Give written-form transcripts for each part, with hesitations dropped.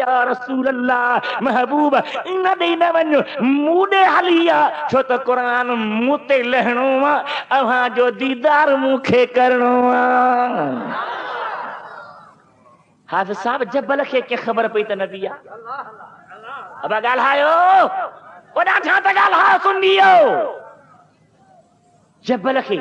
या रसूल अल्लाह महबूब इन दे न वञो मूडे हलिया छो त कुरान मूते लहणो अव्हां जो दीदार मूंखे करणो हाफ़िज़ साहब जबल खे के ख़बर पई त नबी आ अब ॻाल्हायो ओॾा छा त ॻाल्हायो सुनियो जबल खे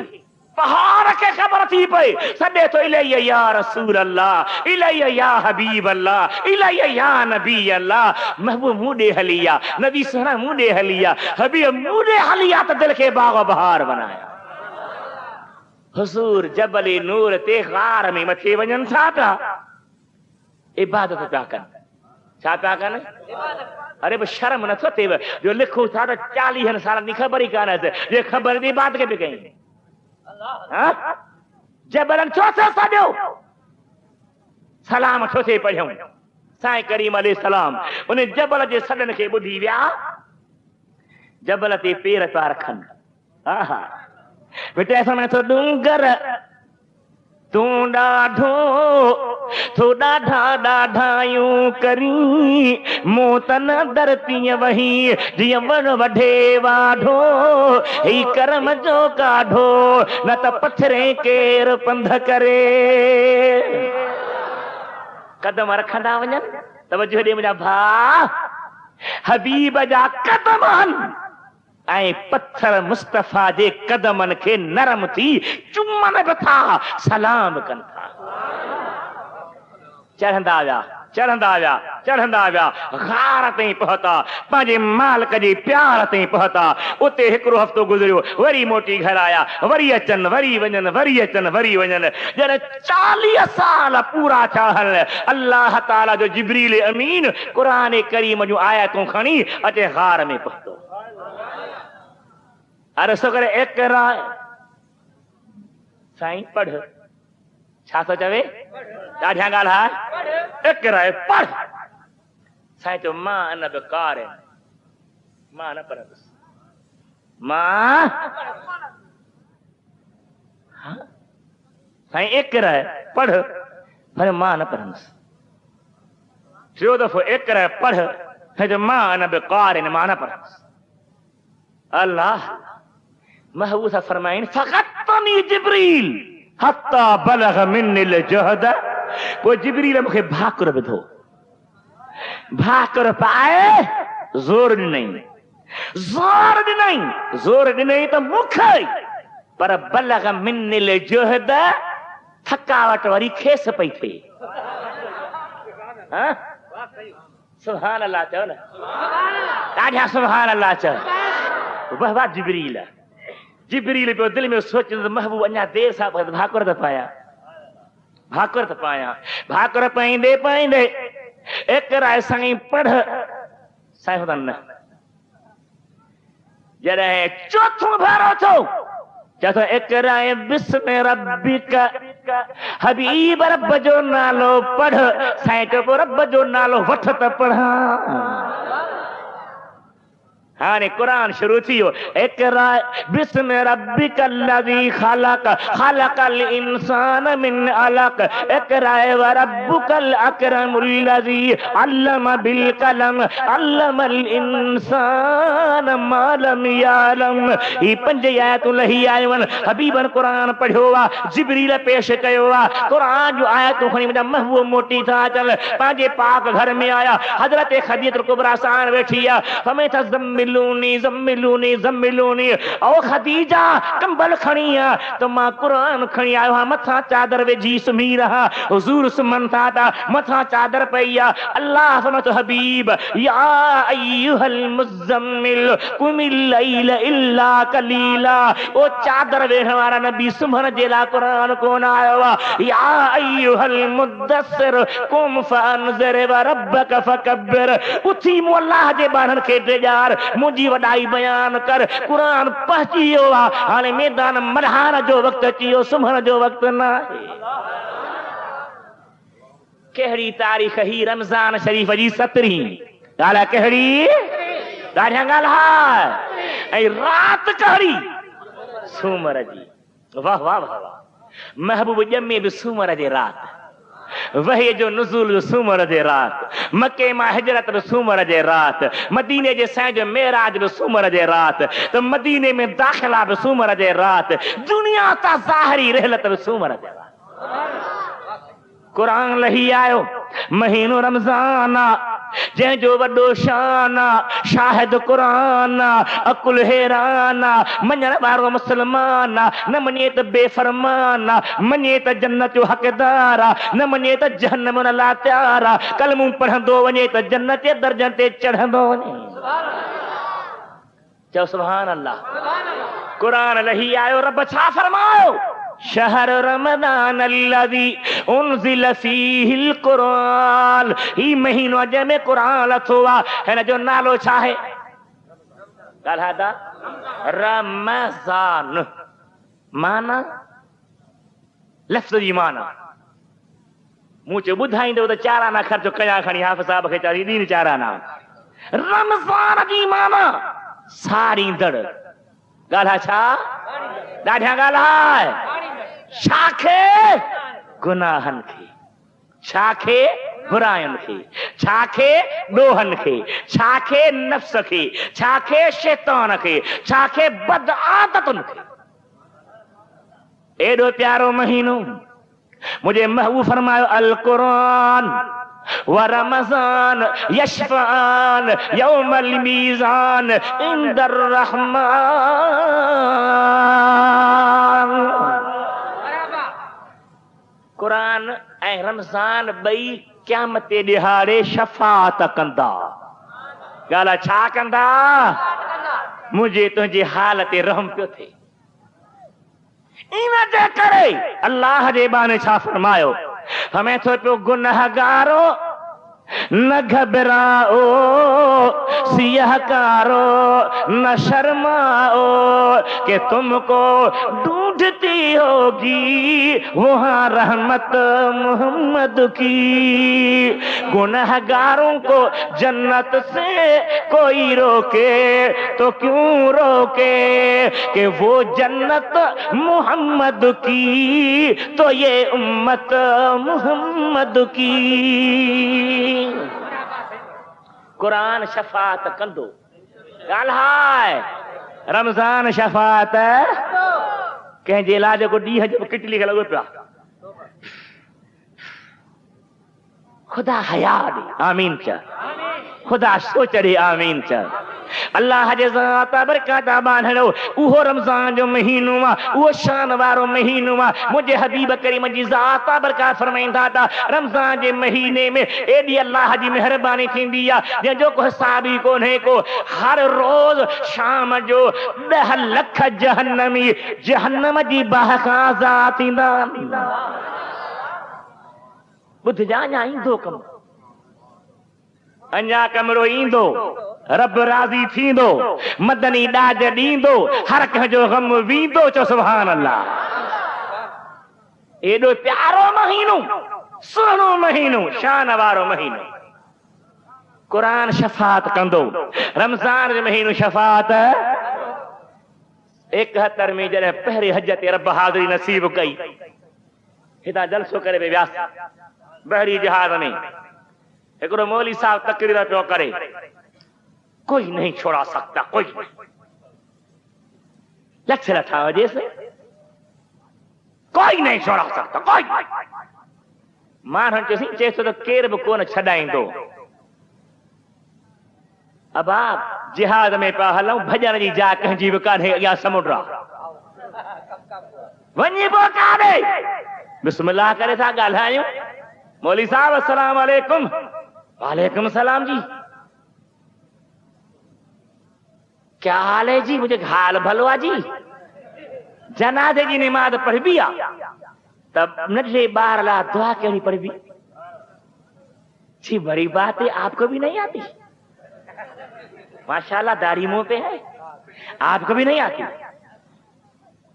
पहाड़ के खबर थी पई सॾे तो इलैया या रसूल अल्लाह इलैया या हबीब अल्लाह इलैया या नबी अल्लाह महबूब मूडे हलिया नबी सोना मूडे हलिया हबीब मूडे हलिया त दिल के बाग बहार बनाया हुजूर जबल नूर ते गार में मथे वञन था इबादत पिया कनि छा पिया कनि अरे बि शर्म नथो थिएव जो लिखूं था त 40 सालनि जी ख़बर ई कान्हे जे ख़बर जी बात के बि कई जबरन छो थियो सॼो सलाम छो थे पढ़ियूं साईं करीम अलैहिस्सलाम उन जबल जे सॾनि खे ॿुधी विया जबल ते पेर पिया रखनि आहा बेटा समय तो डूंगर तूं ॾाढो तो ॾाढा ॾाढायूं करी मूं त न धरतीअ वही जीअं वण वढे वाढो ही करम जो काढो न त पथरे केर पंध करे कदम रखंदा वञनि तवजो ॾे मुंहिंजा भाउ हबीब जा कदम आहिनि ऐं पत्थर मुस्तफ़ा जे कदमनि खे नरम थी चुमन बि था सलाम कनि था चढ़ंदा विया गार ताईं पहुता पंहिंजे मालिक जे प्यार ताईं पहुता उते हिकिड़ो हफ़्तो गुज़रियो वरी मोटी घर आया वरी अचनि वरी वञनि वरी अचनि वरी वञनि जॾहिं 40 साल पूरा थिया हल अल्लाह ताला जो जिब्रील अमीन क़ुरान करीम जूं आयतूं खणी अचे गार में पहुतो अर्ज़ करे इक़रा साईं पढ़ छा थो चवे ॾाढियां ॻाल्हाए इक़रा पढ़ साईं चयो मां अन बेकार मां न पढ़ंदुसि मां साईं इक़रा पढ़ पर मां न पढ़ंदुसि टियों दफ़ो इक़रा पढ़ साईं चयो मां अन बेकार मां न पढ़ंदुसि अल्लाह महबूब फरमाइन फ़क़तनी जिब्रील हत्ता बलग मिन्निल जहद वो जिब्रील मूंखे भाकुर विधो भाकुर पाए ज़ोर ॾिनई त मूंखे पर बलग मिन्निल जहद थकावट वरी खेस पई थिए सुभान अल्लाह चओ न ॾाढा सुभान अल्लाह चओ वाह वाह जिब्रील पियो दिल में सोच महबूब अञा देर सां भाकुर त पाया भाकुर पाईंदे पाईंदे इक़रा साईं पढ़ साईं न जॾहिं चोथों भेरो थियो चथो इक़रा बिस्म रब्बिका हबीब रब जो नालो पढ़ साईं चयो रब जो नालो वठ त पढ़ा हाने कुरान शुरू थियो इक़रा बिस्म रब्बिकल लज़ी खलक खलकल इंसान मिन अलक इक़रा व रब्बुकल अकरमुल लज़ी अल्लम बिल कलम अल्लमल इंसान मा लम यालम ही 5 आयतूं लही आयूं आहिनि हबीबन कुरान पढ़ियो आहे जिब्रील पेश कयो आहे कुरान जो आयतूं खणी मुंहिंजा महबूब मोटी था अचनि पंहिंजे पाक घर में आया हज़रत खदीजतुल कुबरा साण वेठी आहे फमे त ज़म्मिलूनी ओ खदीजा कंबल खणी आ तो मां कुरान खणी आयो हां मथा चादर विझी सुम्ही रहा हुजूर सुमन था मथा चादर पई आ अल्लाह फरमातो हबीब या अय्युहल मुज़म्मिल कुमिल लैल इल्ला कलीला ओ चादर वेठण वारा नबी सुमन जे लाइ कुरान कोन आयो आहे या अय्युहल मुद्दस्सिर कुम फअनज़िर व रब्बक फकब्बिर उथी मो अल्लाह जे बाणन खे ड्यार मुंहिंजी वॾाई बयान कर कुरान पहुची वियो आहे हाणे मैदान मल्हार जो वक़्तु अची वियो सुम्हण जो वक़्तु न आहे कहिड़ी तारीख़ ही रमज़ान शरीफ़ जी 17 ॻाल्हि कहिड़ी ॾाढियां ॻाल्हि ऐं राति कहिड़ी सूमर जी वाह वाह वाह महबूब ॼमे बि सूमर जे राति वही जो नुज़ूल सूमर जे रात, मक्के मां हिजरत सूमर जे रात, मदीने जे सैं जो मेराज सूमर जे रात, तो मदीने में दाखिला सूमर जे रात, दुनिया ता ज़ाहिरी रहलत सूमर जे रात। कुरान लही आयो महीनो रमज़ान जंहिंजो वॾो शान शाहिद कुरान अकुल हैरान मञण वारो मुस्लमान न मञे त बेफरमान मञे त जन्नत जो हक़दार न मञे त जहन्नम न लाचार कलमूं पढ़ंदो वञे त जन्नत जे दर्जनि ते चढ़ंदो वञे। चओ सुभान अल्लाह। कुरान लही आयो रब छा फरमायो शहर रमज़ान अल्लज़ी उनज़िल फ़ीहिल कुरान, ही महीनो जंहिंमें कुरान लथो आहे हिन जो नालो छा आहे ॻाल्हाए था रमज़ान। माना लफ़्ज़ जी माना मूं चयो ॿुधाईंदो त चार आना ख़र्च कया खणी हाफ़िज़ साहब खे चई ॾींहुं चार आना। रमज़ान जी माना सारींदड़ ॻाल्हाए छा ॾाढियां ॻाल्हाए छाखे गुनाहनि खे छाखे बुरायुनि खे छाखे ॾोहनि खे छाखे नफ़्स खे छाखे शैतान खे छाखे बद आदतुनि खे। एॾो प्यारो महीनो मुझे महबूब फरमायो अल कुरान व रमज़ान यशफ़ान यौमल मीज़ान इंदर रहमान। कुरान ऐं रमज़ान ॿई क़यामत ते ॾिहाड़े शफ़ाअत कंदा। ॻाल्हि छा कंदा मुंहिंजे तुंहिंजे हाल ते रहम पियो थिए। इन जे करे अल्लाह जे बाने छा फरमायो हमें थो पियो गुनहगारो न घबराओ सियाहकारो न शर्माओ कि तुमको ढूंढती होगी वहाँ रहमत मोहम्मद की। गुनहगारों को जन्नत से कोई रोके तो क्यों रोके कि वो जन्नत मोहम्मद की तो ये उम्मत मोहम्मद की। कुरान शफात कंदो ॻाल्हाए रमज़ान शफात कंहिंजे इलाज को ॾींहं जो किटली खे लॻो पिया खुदा हया ॾे आमीन चओ खुदा सोच ॾे आमीन चओ। अल्लाह जे ज़ात बरकत बांधणो उहो रमज़ान जो महीनो आहे उहो शान वारो महीनो आहे। मुंहिंजे हबीब करीम जी ज़ात बरकत फरमाईंदा था रमज़ान जे महीने में एॾी अल्लाह जी महिरबानी थींदी आहे जंहिंजो को हिसाब ई कोन्हे को। हर रोज़ शाम जो 10 लख जहन्नमी जहन्नम जी बाहि खां आज़ाद थींदा। ॿुधजा अञा ईंदो कमु अञा कमरो ईंदो रब राज़ी थींदो मदनी ॾाज ॾींदो हर कंहिंजो ग़म वींदो। चओ सुभान अल्लाह। एॾो प्यारो महीनो सुहिणो महीनो शान वारो महीनो कुरान शफ़ात कंदो। रमज़ान जो महीनो शफ़ात 71 में जॾहिं पहिरें हज ते रब हाज़िरी नसीब कई हितां जलसो करे वियासीं बहरी जहाज में हिकिड़ो मौली साहब तकरीर पियो करे कोई नहीं छोड़ा सकता कोई नहीं लक्ष्य रखा वजह से कोई नहीं छोड़ा सकता कोई माण्हुनि चयोसीं चए थो त केर बि कोन छॾाईंदो। अब आप जिहाद में पिया हलूं भॼण जी जा कंहिंजी बि कान्हे अॻियां समुंड आहे वञी पोइ कान्हे बिस्मिल्लाह करे था ॻाल्हायूं। मौली साहब अस्सलाम वालेकुम। वालेकुम सलाम जी क्या हाल है जी। मुझे हाल भलो आहे जी। जनाजे जी नमाज पढ़बी आहे तब नन्हे ॿार लाइ दुआ कहिड़ी पढ़बी जी। बड़ी बात है आपको भी नहीं आती माशाल्लाह दाढ़ी मुंह पे है आपको भी नहीं आती।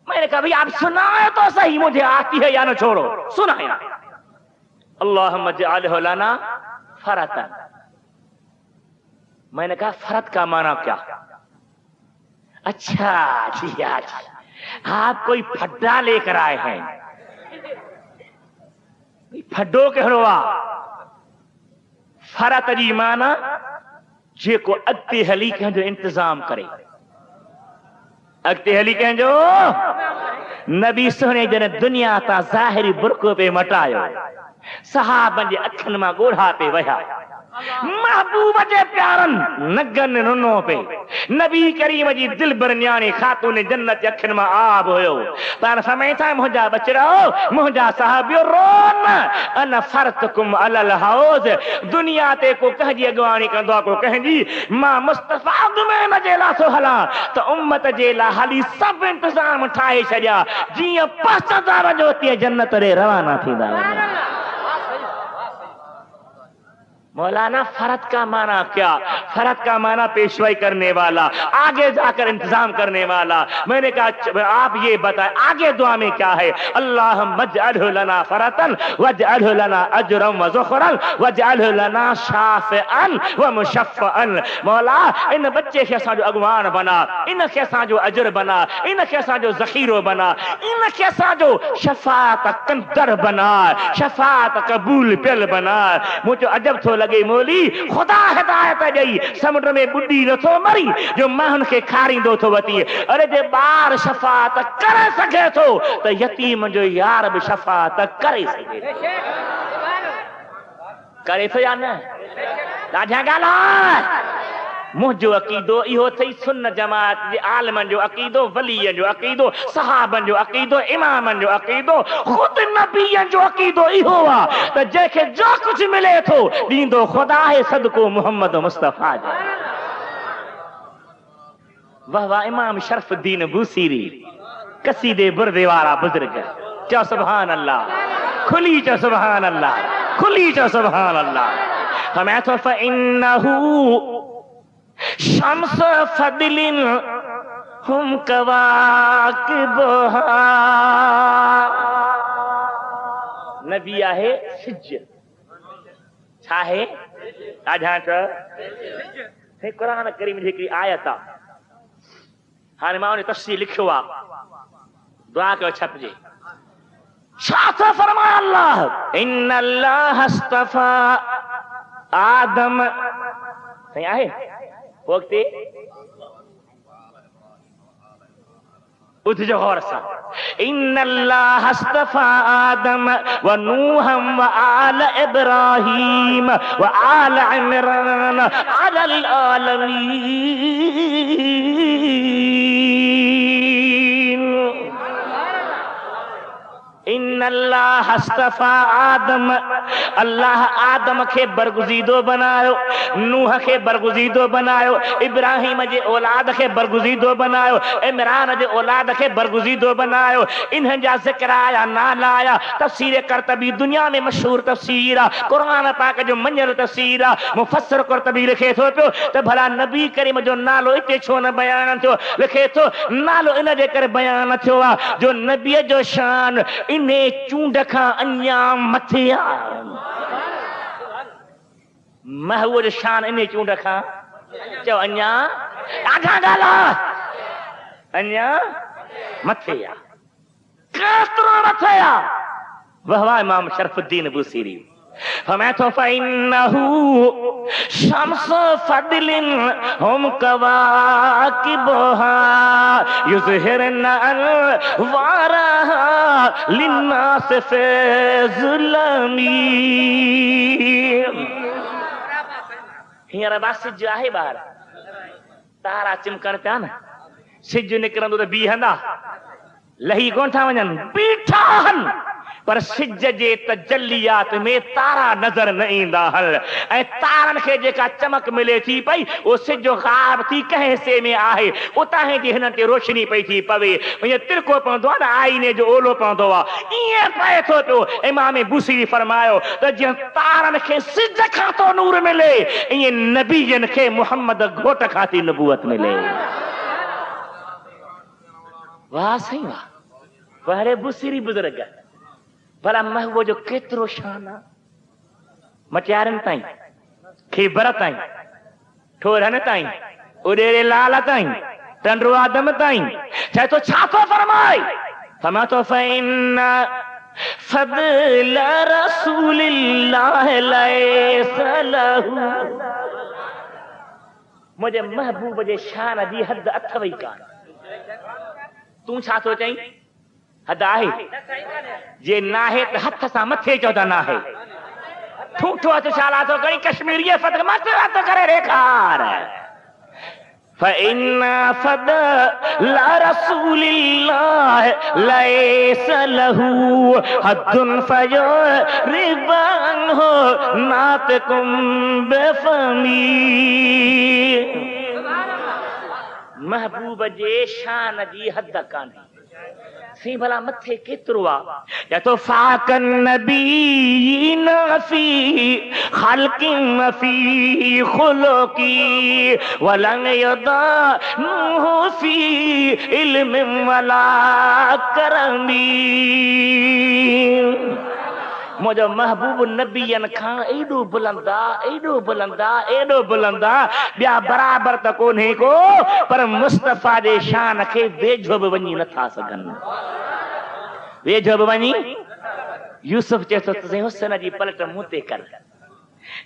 मैंने कहा भाई आप सुनाए तो सही मुझे आती है या न छोड़ो सुनाए। अल्लाहुम्मा जअलहु लना फरतन। मैंने कहा फरत का माना क्या। अच्छा जी आज आप कोई फड्डा लेकर आए हैं फडो कहिड़ो आहे? फरत जी माना जेको अॻिते हली कंहिंजो इंतज़ाम करे, अॻिते हली कंहिंजो। नबी सोने जन दुनिया तां ज़ाहिरी बुरको पे मटायो, सहाबनि जे अखियुनि मां ॻोढ़ा पे वया, महबूब जे प्यारनि नगन रुनो पे, नबी करीम जी दिल बरन्याणी खातून जन्नत जे अखियुनि मां आब हुयो। पर समय था मुंहिंजा बचड़ो, मुंहिंजा साहबियो रोन अन फरतकुम अलल हौज। दुनिया ते को कंहिंजी अॻवानी कंदो आहे, को कंहिंजी। मां मुस्तफ़ा में जे लाइ थो हलां त उम्मत जे लाइ हली सभु इंतज़ाम ठाहे छॾिया, जीअं पहुचंदा वञो तीअं जन्नत ॾे रवाना थींदा वञो। मौलाना फरत का माना क्या? फरत का माना पेशवाई करने वाला, आगे जाकर इंतजाम करने वाला। मैंने कहा आप ये बताएं आगे दुआ में क्या है? अल्लाह मजअलहु लना फरतन वजअलहु लना अजरन व ज़ुखरन वजअलहु लना शाफ़िअन व मुशफ़अन। मौला इन बच्चे खे असांजो अॻवान बना, इन खे असांजो अजर बना, इन खे असांजो ज़ख़ीरो बना, इन खे असांजो शफ़ाअत कंदड़ बना, शफ़ाअत क़बूल पियल बना। मुझे अजब थो लगे मोली, खुदा हिदायत ॾेई समुंड में बुॾी नथो मरी जो माण्हुनि खे खारींदो थो वठी। अरे जे ॿार शफ़ाअत करे सघे थो त यतीम जो यार बि शफ़ाअत करे सघे, करे थो या न? ॾाढा ॻाल्हि। मुंहिंजो अक़ीदो इहो अथई, सुन्न जमात जे आलमनि जो अक़ीदो, वलीअ जो अक़ीदो, सहाबनि जो अक़ीदो, इमामनि जो अक़ीदो, ख़ुदि नबीअनि जो अक़ीदो इहो आहे त जंहिंखे जो कुझु मिले थो ॾींदो ख़ुदा आहे सदको मुहम्मद मुस्तफ़ा जो। वाह वाह इमाम शरफुद्दीन बूसीरी, कसीदे बुरदे वारा बुज़ुर्ग। चओ सुभान अल्लाह, खुली चओ सुभान अल्लाह, खुली चओ सुभान अल्लाह। फरमाया तो फइन्नहु शम्स फदलिन हम कवाकिबहा। नबी आहे सिज, छा आहे? ॾाढा चओ क़ुरान करीम जी हिकिड़ी आयत आहे, हाणे मां उन तफ़सील लिखियो आहे, दुआ कयो छपजे। छा थो फरमाए अल्लाह? इन अल्लाह अस्तफा आदम, सही आहे वक़्ति उठजो गौर सां। इन अल्लाह अस्तफा आदम व नूहम व आल इब्राहीम व आल इमरान अलल आलमीन। इन अल्लाह अस्तफा आदम, अल्लाह आदम खे बरगुज़ीदो बनायो, नूह खे बरगुज़ीदो बनायो, इब्राहिम जे औलाद खे बरगुज़ीदो बनायो, इमरान जे औलाद खे बरगुज़ीदो बनायो। इन्हनि जा ज़िक्र आया, नाला आया। तफ़सीर क़ुरतबी दुनिया में मशहूर तफ़सीर आहे, क़ुरान पाक जो मञियल तफ़सीर आहे। मुफ़स्सिर क़ुरतबी लिखे थो पियो त भला नबी करीम जो नालो हिते छो न बयान थियो? लिखे थो नालो इन जे करे बयान थियो आहे जो नबीअ जो शान इने चूंड खां अञा मथे आहे। महबूब शान इने चूंड खां, चओ अञा, ॾाढा ॻाल्हि, अञा मथे आहे, केतिरो मथे आहे। वाह वाह इमाम शरफुद्दीन बूसीरी। फरमाया तो फइन्नहु शम्स फदलिन हम कवाकिबहा युज़हिरन अलवारहा लिन्नास फ़िज़ुलमी। हींअर बा सिज आहे ॿार, तारा चिमकण पिया न, सिज निकिरंदो त बीहंदा, लही कोन था वञनि, बीठा आहिनि, पर सिज जे तजल्लियात में तारा नज़र न ईंदा हल। ऐं तारनि खे जेका चमक मिले थी पई उहो सिज ग़ाइब थी कंहिं हिसे में आहे, उतां जी हिननि ते रोशनी पई थी पवे। ईअं तिरको पवंदो आहे न, आईने जो ओलो पवंदो आहे, ईअं पए थो पियो। इमाम बूसीरी फरमायो त जीअं तारनि खे सिज खां थो नूर मिले, ईअं नबीयनि खे मुहम्मद घोट खां थी नबूअत मिले। वाह साईं वाह, वाह बूसीरी बुज़ुर्ग। भला महबूब जो केतिरो शान आहे, मटियारनि ताईं, खीबर ताईं, ठोरनि ताईं, उॾेरे लाल ताईं, टंडो आदम ताईं। चए तो छा थो फरमाए? फरमाए तो फइन्न फदल रसूलिल्लाह लैसा लहू। मुझे महबूब जे शान जी हद अथव ई कान। तू छा थो चई? हद आहे जे नाहे त हथ सां मथे चौदा नाहे। ठूठो हथ छाला थो करी कश्मीरी फत मथे हथ करे रेखार। फ़इन्ना फ़दल रसूलिल्लाह लैसा लहू हद्दुन फ़युरिबन्हु नातिकुम बिफ़मी। महबूब जे शान जी हद कान्हे। सी भला मथे केतिरो आहे? या तो फ़ाक़न नबीन फ़ी ख़ल्क़िन फ़ी ख़ुलुक़ी वलन यदनुहु फ़ी इल्मिन वला करमी। मुझो महबूब नबियन खां एडो बुलंदा, एडो बुलंदा, एडो बुलंदा ॿिया बराबर त कोन्हे को, पर मुस्तफ़ा जे शान खे वेझो बि वञी नथा सघनि। वेझो बि वञी। यूसुफ चए थो तुसीं हुस्न जी पलट मूं ते कर।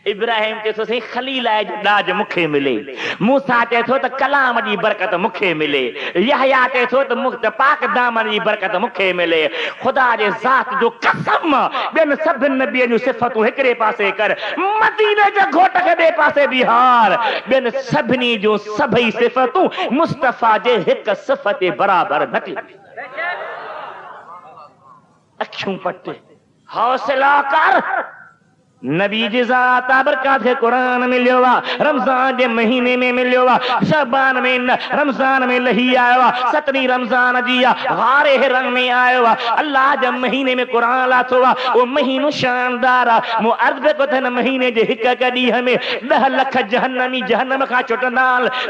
इब्राहिम चए थो साईं खलील जो ॾाज मूंखे मिले। मूसा चए थो त कलाम जी बरकत मूंखे मिले। यहया चए थो त पाक दामन जी बरकत मूंखे मिले। ख़ुदा जे ज़ात जो कसम ॿियनि सभिनि नबियनि जूं सिफ़तूं हिकिड़े पासे कर, मदीने जे घोट खे ॿिए पासे बिहार। ॿियनि सभिनी जूं सभई सिफ़तूं मुस्तफ़ा जे हिक सिफ़त बराबर न थियूं। अखियूं पट, हौसला कर। नबी जी ज़ात बरकत खे क़ुरान मिलियो आहे, रमज़ान जे महीने में मिलियो आहे, शबान में न रमज़ान में लही आयो आहे, 17 रमज़ान जी आहे, हारे रंग में आयो आहे। अल्लाह जे महीने में क़ुरान लाथो आहे। वो महीनो शानदार आहे। मुअर्ज़ को थियन महीने जे हिक ॾींहं में 10 लख जहन्नमी जहन्नम खां छुटंदा।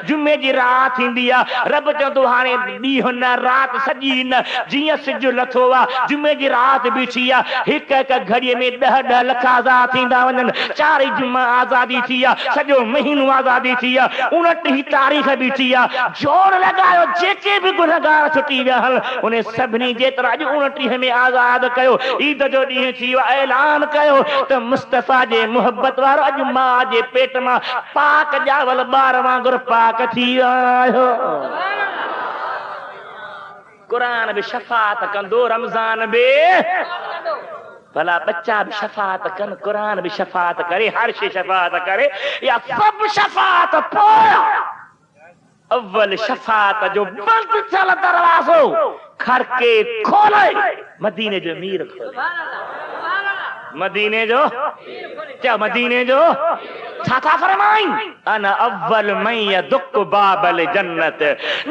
जुमे जी रात ईंदी आहे। रब चवंदो हाणे ॾींहुं न रात सॼी न, जीअं सिज लथो आहे जुमे जी रात बीठी आहे। हिक घड़ीअ में 10 लख आज़ाद थींदा वञनि। 4 जुमा आज़ादी थी आहे, सॼो महीनो आज़ादी थी आहे। 29 तारीख़ बीठी आहे। जोर लॻायो जेके बि गुनहगार छुटी विया हल उन सभिनी जेतिरा अॼु 29 में आज़ाद कयो। ईद जो ॾींहुं थी वियो, ऐलान कयो त मुस्तफ़ा जे मुहबत वारो अॼु मां जे पेट मां पाक ॼावल ॿार वांगुरु पाक थी आयो। क़ुरान बि शफ़ाअत कंदो, रमज़ान बि भला बच्चा भी शफात कन, कुरान भी शफात करे, हर शे शफात करे, या सब शफात पोया। अव्वल शफात जो बंद थियल दरवाज़ो खर के खोले, मदीने जो मीर खोले। मदीने जो क्या मदीने जो छा फरमाई? अना अव्वल मन यदुक बाबल जन्नत।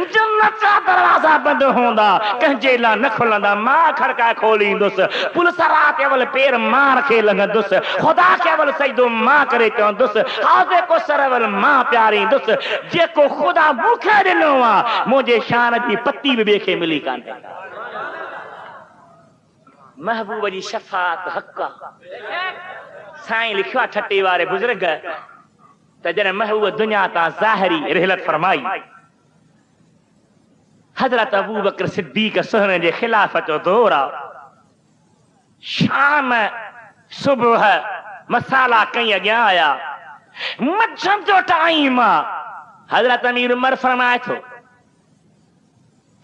जन्नत जा दरवाजा बंद होंदा, कंहिंजे लाइ न खुलंदा। मां खड़का खोलींदुसि, पुलिस रात अवल पेर मार खे लंघंदुसि, ख़ुदा खे अवल सजदो मां करे चवंदुसि, हाज़े को सरवल मां प्यारींदुसि। जेको ख़ुदा मूंखे ॾिनो आहे, मुंहिंजे शान जी पती बि ॿिए खे मिली कान्हे। महबूब जी शफात हक़ आहे। साईं लिखियो आहे छटे वारे बुज़ुर्ग त जॾहिं महबूब दुनिया तां ज़ाहिरी रिहलत फरमाई, हज़रत अबू बकर सिद्दीक़ सुहरे जे ख़िलाफ़त जो दौर आहे। शाम सुबुह मसाला कई अॻियां आया, मंझंदि जो टाइम आहे। हज़रत अमीर उमर फरमाए थो,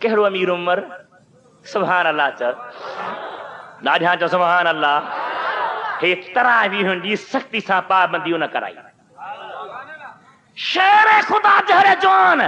कहिड़ो अमीर उमर? सुभान अल्लाह चओ, ॾाढा चओ सुभान अल्लाह। हे तरावीह जी सख़्ती सां पाबंदियूं न कराई। शेर खुदा जहरे जवान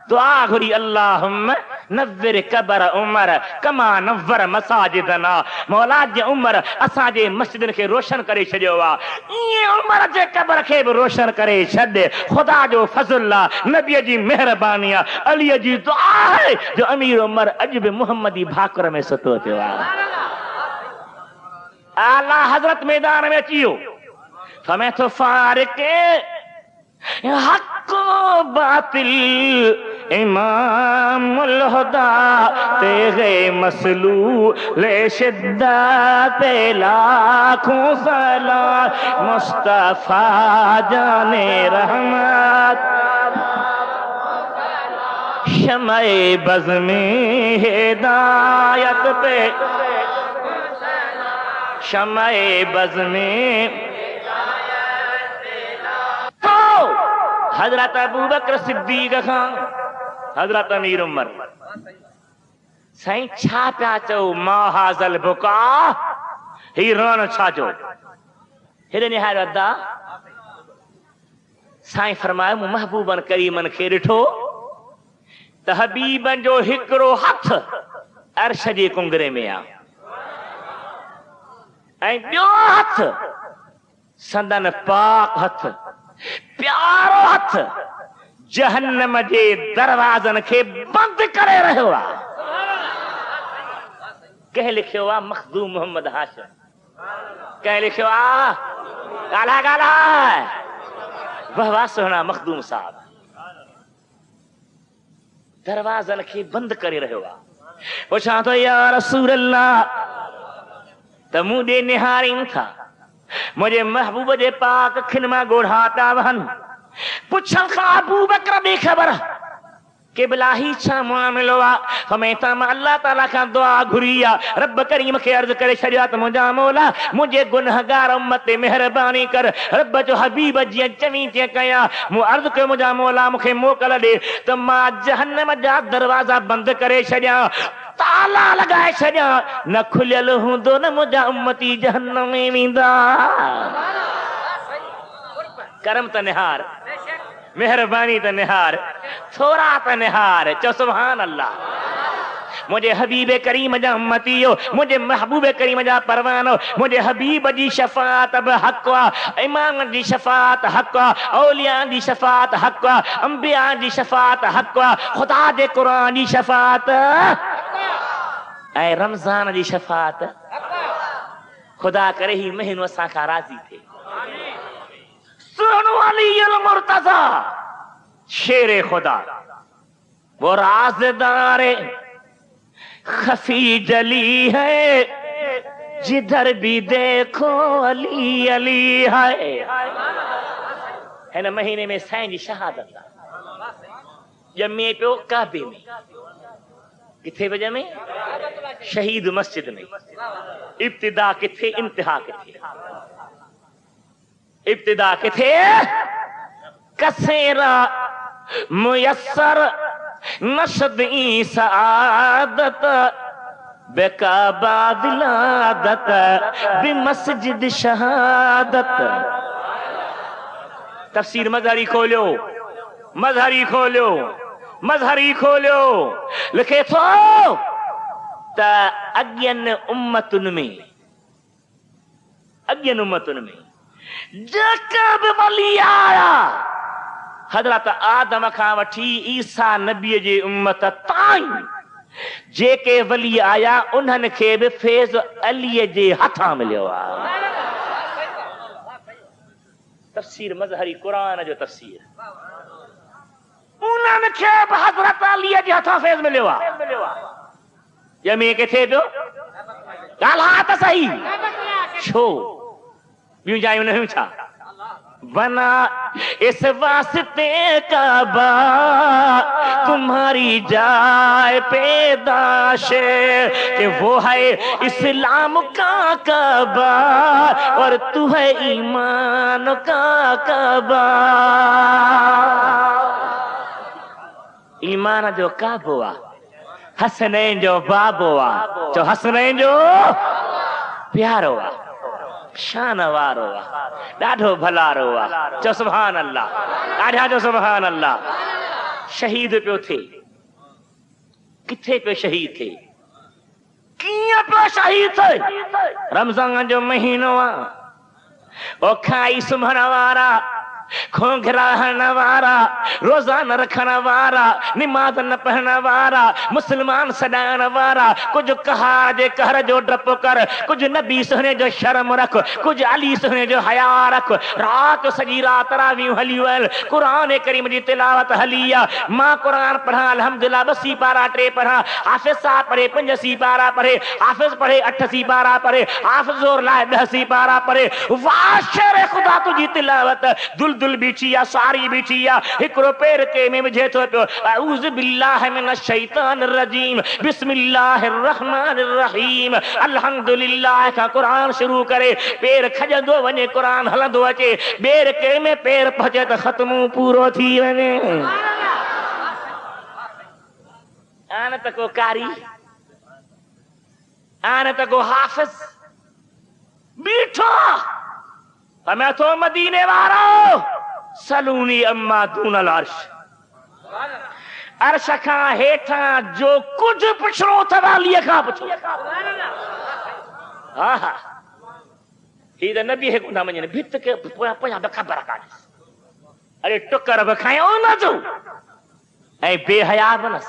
दुआ घुरी, अल्लाहुम्म नव्विर कबर उमर कमा नव्वर मसाजिदना। मौला जे उमर असांजे मस्जिदनि खे रोशन करे छॾियो आहे, ईअं उमर जे कबर खे बि रोशन करे छॾ। ख़ुदा जो फज़ल आहे, नबीअ जी महिरबानी आहे, अलीअ जी दुआ आहे जो अमीर उमर अॼु बि मुहम्मदी भाकुर में सुतो पियो आहे। आला हज़रत मैदान में अची वियो। फमे तो फारिक हक़ बातिल इमामुल हुदा तेरे मसलूल शिद्दत पे लाखों सलाम मुस्तफा जाने रहमत शमए बज़ में हिदायत पे शम्मे बज़ में तो हजरत अबू बकर सिद्दीक़ खां हजरत अमीर उमर साईं छा पिया चओ मा हाज़ल बुका ही रण छा जो हेॾे निहार अदा साईं फरमायो मूं महबूबन करीमन खे ॾिठो त हबीबन जो हिकिड़ो हथ अर्श जे कुंगरे में आहे ऐं ॿियो हथ संदन पाक हथ प्यारो हथ जहन्नम जे दरवाज़नि खे बंदि करे रहियो आहे कंहिं लिखियो आहे मखदूम मोहम्मद हाशिम कंहिं लिखियो आहे ॻाल्हाए ॻाल्हाए वाह वाह सुहिणा मखदूम साहब दरवाज़नि खे बंदि करे रहियो आहे पुछां थो या रसूल अल्लाह त मूं ॾे निहारीनि था मुंहिंजे महबूब जे पाक खिन मां ॻोढ़ा था वहनि पुछण खां अबू बकर ॿी ख़बर क़िबला ही छा मामिलो आहे हमेशा मां अल्लाह ताला खां दुआ घुरी आहे रब करीम खे अर्ज़ करे छॾियो त मुंहिंजा मौला मुंहिंजे गुनहगार उम्मत ते महिरबानी कर रब जो हबीब जीअं चवी तीअं कयां मूं अर्ज़ कयो मुंहिंजा मौला मूंखे मोकल ॾे त मां जहन्नम जा दरवाज़ा बंदि करे छॾियां ताला लॻाए छॾियां न खुलियल हूंदो न मुंहिंजा उम्मती जहन्नम में वेंदा करम त निहार मेहरबानी त निहार थोरा त निहार चओ सुभान अल्लाह मुझे हबीब करीम जा उम्मतियो मुझे महबूब करीम जा परवानो मुझे हबीब जी शफात बि हक़ आहे इमाम जी शफात हक़ आहे औलिया जी शफात हक़ आहे अंबिया जी शफात हक़ आहे खुदा जे क़ुरान जी शफात ऐं रमज़ान जी शफात खुदा करे ही महीनो असां खां राज़ी थिए सुनो अली अल मुर्तज़ा शेरे खुदा वो राज़दार खफी जली है जिधर भी देखो अली अली है न महीने में साईं जी शहादत ॼमे पियो काबे में किथे बि ॼमे शहीद मस्जिद में इब्तिदा किथे इंतिहा किथे इब्तिदा किथे कसेरा मुयस्सर नशद ई सआदत बेकाबा विलादत बिमस्जिद शहादत तफसीर मज़हरी खोलियो मज़हरी खोलियो मज़हरी खोलियो लिखे थो त अॻियनि उम्मतुनि में जेका बि वली आया हज़रत आदम खां वठी ईसा नबीअ जी उम्मत ताईं जेके वली आया उन्हनि खे बि फैज़ अलीअ जे हथां मिलियो आहे तफ़सीर मज़हरी क़ुरान जो तफ़सीर उन्हनि खे बि हज़रत अलीअ जे हथां फैज़ मिलियो आहे ॼमे किथे पियो ॻाल्हाए त सही छो ॿियूं जायूं न हुयूं छा बना इस वास्ते काबा तुम्हारी जाए पैदाश कि वो है इस्लाम का काबा और तू है ईमान का काबा ईमान जो काबो आहे हसनैन जो बाबो आहे जो हसनैन जो प्यारो आहे शान वारो आहे ॾाढो भलारो आहे चओ सुभान अल्लाह ॾाढा जो सुभान अल्लाह शहीद पियो थिए किथे पियो शहीद थिए कीअं पियो शहीद थिए रमज़ान जो महीनो आहे ओ खाई सुम्हण वारा खोंघरा हण वारा रोज़ा न रखण वारा निमाज़ न पढ़ण वारा मुस्लमान सॾाइण वारा कुझु कहार जे कहर जो डपु कर कुझु नबी सुहिणे जो शर्म रख कुझु अली सुहिणे जो हया रख राति सॼी राति तरावियूं हलियूं आहिनि क़ुरान करीम जी तिलावत हली आहे मां क़ुरान पढ़ां अल्हम्दुलिल्लाह 2 सीपारा 3 पढ़ां हाफ़िज़ साहब पढ़े 5 सीपारा पढ़े हाफ़िज़ पढ़े 8 सीपारा पढ़े हाफ़िज़ ज़ोर लाए 10 सीपारा पढ़े वाह शेर खुदा तुझी तिलावत दुल सुदुल बीठी या सारी बीठी या हिकड़ो पैर के में विझे थो पियो अऊज़ु बिल्लाहि मिनश शैतानिर रजीम बिस्मिल्लाहिर रहमानिर रहीम अल्हम्दुलिल्लाह का कुरान शुरू करे पैर खजंदो वञे कुरान हलंदो अचे ॿेर के में पैर पहुचे त ख़त्मो पूरो थी वञे आन त को कारी आन त को हाफ़िज़ बीठो मैं तो मदीने वारो सलूनी अम्मा दूनल अर्श अर्श खां हेठां जो कुछ पुछणो अथव अलीअ खां पुछो हा हा ही त नबी हे कोन मञनि भित के पोयां ख़बर कान्हे अरे टुकर बि खायो न जो ऐं बेहया बि न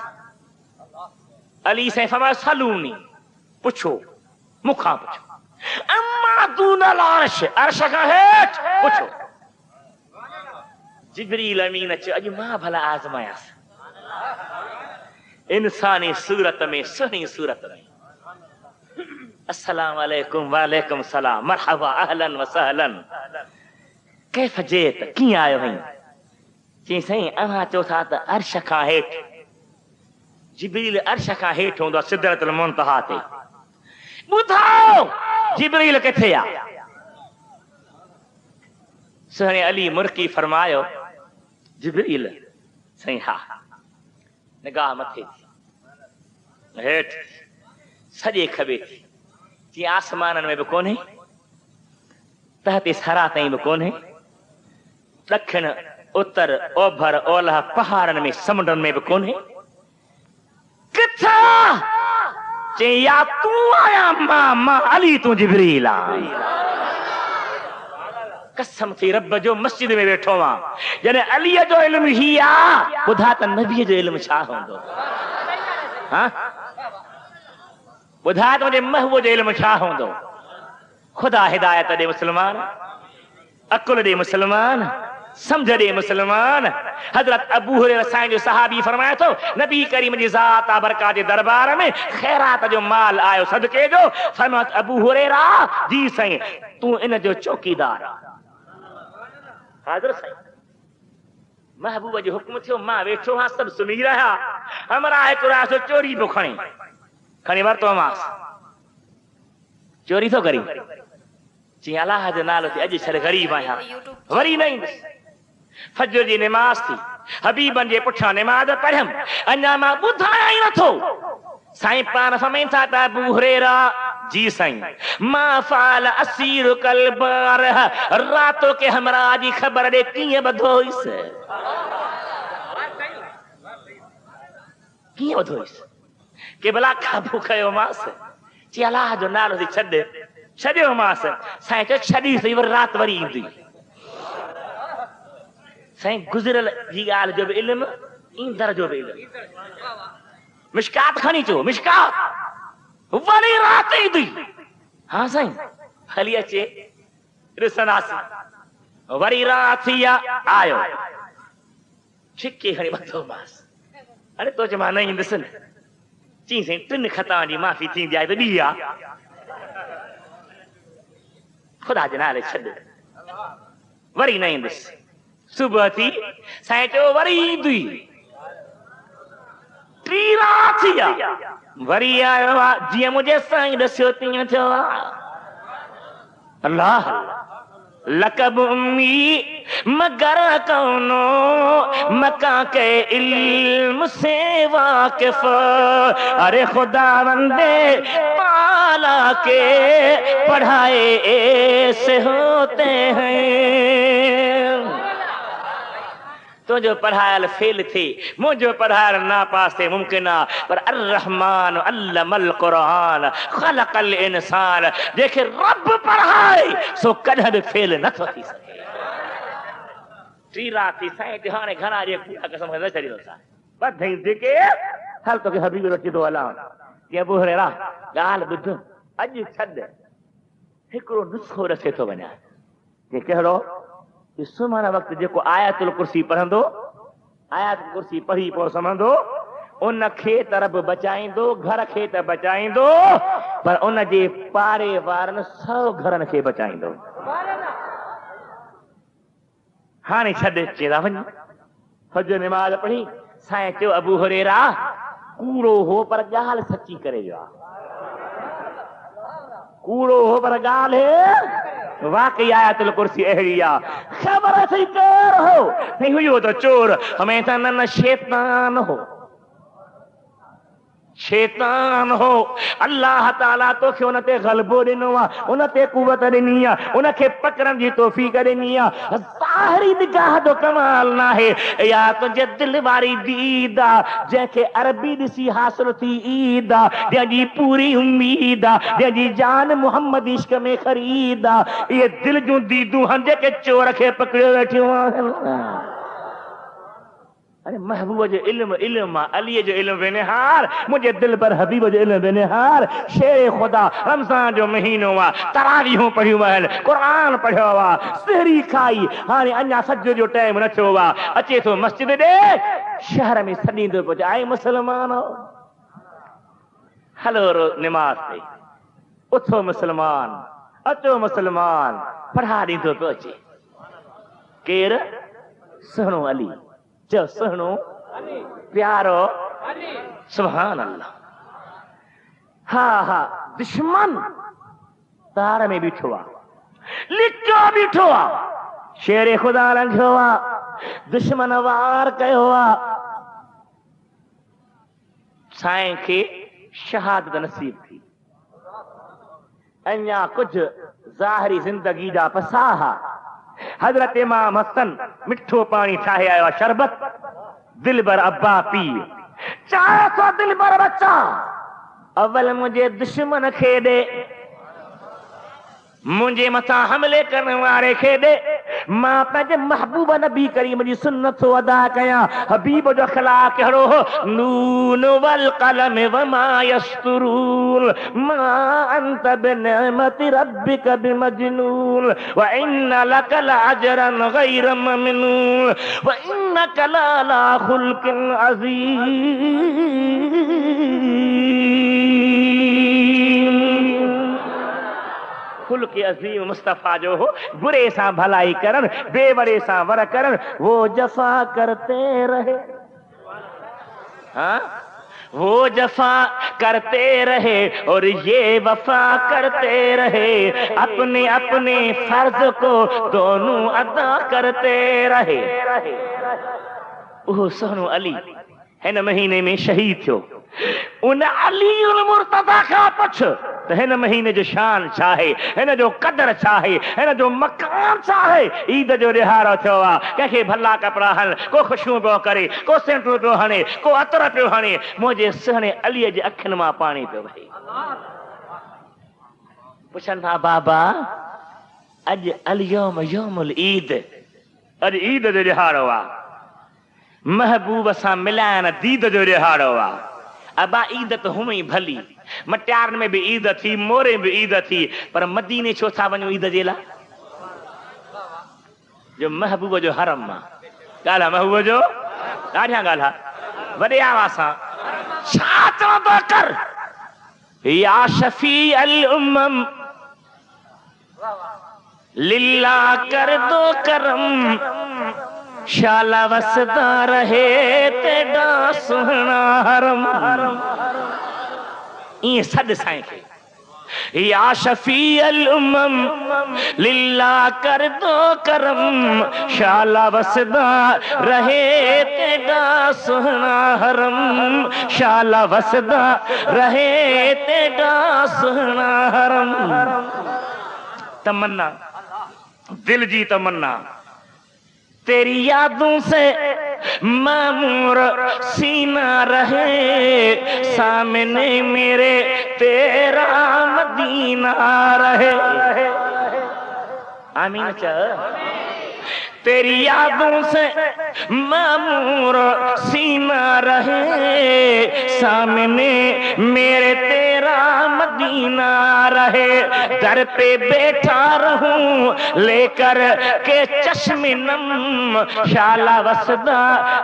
अली साईं फरमायो सलूनी पुछो मूंखां पुछो अम्मा दूनल अर्श अर्श खां हेठ पुछो जिब्रील अमीन अचे अॼु मां भला आज़मायासि इंसानी सूरत में सुहिणी सूरत में अस्सलाम वालेकुम वालेकुम सलाम मरहबा अहलन व सहलन कैफ जेत कीअं आयो आहीं चई साईं अव्हां चओ था त अर्श खां हेठ जिब्रील अर्श खां हेठ हूंदो आहे सिदरतुल मुंतहा ते ॿुधायो जिब्रील किथे आ सुहिणे अली मुर्की फरमायो जिब्रील साईं हा निगाह मथे हेठ सॼे खबे थी जीअं आसमाननि में बि कोन्हे तहते सरा ताईं बि कोन्हे ॾखिण उत्तर ओभर ओलह पहाड़नि में समुंडनि में बि कोन्हे किथां चई या तूं आया मां अली तूं जिब्रील आ कसम थी रब जो मस्जिद में वेठो आहियां जॾहिं अलीअ जो इल्मु ही आ ॿुधा त नबीअ जो इल्मु छा हूंदो हा ॿुधा त मुंहिंजे महबूब जो इल्मु छा हूंदो ख़ुदा हिदायत ॾे मुस्लमान अकुल ॾे मुस्लमान समझ ॾे मुस्लमान हज़रत अबू हुरैरा साईं जो सहाबी फरमाए थो नबी करीम जी ज़ात आबरका जे दरबार में ख़ैरात जो माल आयो सदके जो फरमायो अबू हुरैरा जी साईं तूं इन जो चौकीदार हाज़िर साईं महबूब जो हुक्म थियो मां वेठो हां सभु सुम्ही रहिया हमरा हिकिड़ो आयो चोरी पियो खणी वरितो मांसि चोरी थो करी चई अलाह जो नालो ते अॼु छॾ ग़रीब आहियां वरी न ईंदुसि फजर जी निमाज़ थी हबीबनि जे पुठियां निमाज़ पढ़ियमि अञा मां ॿुधायां ई नथो साईं पाण फरमाइनि था त अबू हुरैरा जी साईं मां फाल असीर कल बारह रातों के हमरा जी ख़बर ॾे कीअं ॿधो हुइसि कीअं ॿधो हुइसि के भला काबू कयो मांसि चई अलाह जो नालो थी छॾियो मांसि साईं चयो छॾी सही वरी राति वरी ईंदी साईं गुज़िरियल जी ॻाल्हि जो बि इल्मु ईंदड़ जो बि इल्मु मिशकात खणी अचो मिशकात वरी राति ईंदी हा साईं हली अचे ॾिसंदासीं वरी राति आयो छिके खणी ॿधो मांसि अरे तो चयो मां न ईंदुसि न चई साईं 3 ख़ताउनि जी माफ़ी थींदी आहे त ॿी आहे ख़ुदा जे नाले छॾ वरी न ईंदुसि सुबुह थी साईं चयो वरी ईंदी टी राति वरी आयो आहे जीअं मुंहिंजे साईं ॾसियो तीअं थियो आहे अल्लाह लक़ब उम्मी मगर कौनो मका के इल्म से वाकिफ अरे खुदा बंदे पाला के पढ़ाए ऐसे होते हैं तो जो पढ़ायल फेल थी मुझे पढ़ायल ना पास थे मुमकिन पर अर्रहमान अल्लमल कुरान खलकल इंसान देखे रब पढ़ाए सो कॾहिं बि फेल नथो थी सके टी राति साईं ते हाणे घणा ॾींहं पूरा कसम न छॾींदो सा बधई जेके हल तोखे हबीब रखी थो हलां के अबू हुरैरा ॻाल्हि ॿुध अॼु छॾ हिकिड़ो नुस्ख़ो रखे थो वञा के कहिड़ो सुम्हण वक़्तु जेको आयतुल कुर्सी पढ़ंदो आयतुल कुर्सी पढ़ी पोइ सम्हंदो उन खे त रब बचाईंदो घर खे त बचाईंदो पर उन जे पारे वारनि 100 घरनि खे बचाईंदो हाँ नहीं छदे चेदा वञ फजर नमाज पढ़ी साईं चयो अबू हुरैरा कूड़ो हो पर ॻाल्हि सची करे वियो आहे कूड़ो हो पर ॻाल्हि वाकई आयतुल कुर्सी अहिड़ी आहे ख़बर अथई केरु हो नहीं हुयो त चोर हमेशा न शैतान हो शैतान हो अल्लाह ताला तोखे उन ते ग़लबो ॾिनो आहे उन ते कुवत ॾिनी आहे उनखे पकड़ण जी तौफ़ीक़ ॾिनी आहे ज़ाहिरी निगाह जो कमाल न आहे या तुंहिंजे दिलि वारी दीद आहे जंहिंखे अरबी ॾिसी हासिल थी ईद आहे जंहिंजी पूरी उम्मीद आहे जंहिंजी जान मुहम्मद इश्क में ख़रीद आहे इहे दिलि जूं दीदूं आहिनि जेके चोर खे पकड़ियो वेठियूं आहिनि अरे महबूब जो इल्म अली जो इल्म बेनिहार मुझे दिल पर हबीब जो इल्म बेनिहार शेर खुदा रमज़ान जो महीनो आहे तरावीहूं पढ़ियूं आहिनि क़ुरान पढ़ियो आहे सहरी खाई हाणे अञा सज जो टाइम न थियो आहे अचे थो मस्जिद ॾे शहर में सॾींदो पियो आए मुसलमान हलो निमाज़ ते उथो मुसलमान अचो मुसलमान पढ़ा ॾींदो पियो अचे केरु सुहिणो अली जो सुहिणो प्यारो सुभान अल्लाह हा हा दुश्मन तार में बीठो आहे लिचो बीठो आहे शेर खुदा लंघियो आहे दुश्मन वार कयो आहे साईं खे शहादत नसीब थी अञा कुझु ज़ाहिरी ज़िंदगी जा पसाहा हजरत इमाम हसन मिठो पानी ठाहे आयो शरबत दिल भर अब्बा पी चाहे तो दिल भर बच्चा अवल मुझे दुश्मन खे दे मुझे मथा हमले करने वाले खे दे मां पंहिंजे महबूब नबी करीम जी सुन्नत अदा कयां हबीब जो अखलाक कहिड़ो हो नून वल कलम वमा यस्तुरून मा अंत बिनिअमति रब्बिक बिमजनून व इन्न लक लअजरन गैर ममनून व इन्नक लअला खुल्किन अज़ीम खुल्क अज़ीम मुस्तफ़ा जो हो बुरे सा भलाई करन बेवरे सा वर करन वो जफा करते रहे हाँ वो जफा करते रहे और ये वफा करते रहे अपने अपने फर्ज को दोनों अदा करते रहे वो सोनू अली हिन महीने में शहीद थियो उन अली उल मुर्तज़ा खां पुछ त हिन महीने जो शान छा आहे हिन जो कदर छा आहे हिन जो मकान छा आहे ईद जो ॾिहाड़ो थियो आहे कंहिंखे भला कपिड़ा हण को ख़ुशियूं पियो करे को सेंटू पियो हणे को अतर पियो हणे मुंहिंजे सुहिणे अलीअ जे अखियुनि मां पाणी पियो वहे पुछनि था बाबा अॼु अल यौमुल ईद अॼु ईद जो ॾिहाड़ो आहे महबूब सां मिलाइण दीद जो ॾिहाड़ो आहे अबा ईद तो हुम ही भली मटियारनि में भी ईद थी मोरे भी ईद थी पर मदीने छो था वञो ईद जे लाइ जो महबूब जो हरम आहे ॻाल्हि महबूब जो ॾाढियां ॻाल्हि वॾे आवाज़ सां छा चवंदो कर या शफी अल उम्मम लिल्ला कर दो करम शाला वसदा रहे तेरा सुहना हरम ये सद साईं खे या शफी अल उम्मम लिल्ला कर दो करम शाला वसदा रहे तेरा सुहना हरम शाला वसदा रहे तेरा सुहना हरम तमन्ना दिल जी तमन्ना तेरी यादों से मामूर सीना रहे सामने मेरे तेरा मदीना रहे आमीन तेरी यादों से मामूर सीना रहे सामने मेरे तेरा मदीना रहे दर पे बैठा रहूं लेकर के चश्मे नम शाला वसदा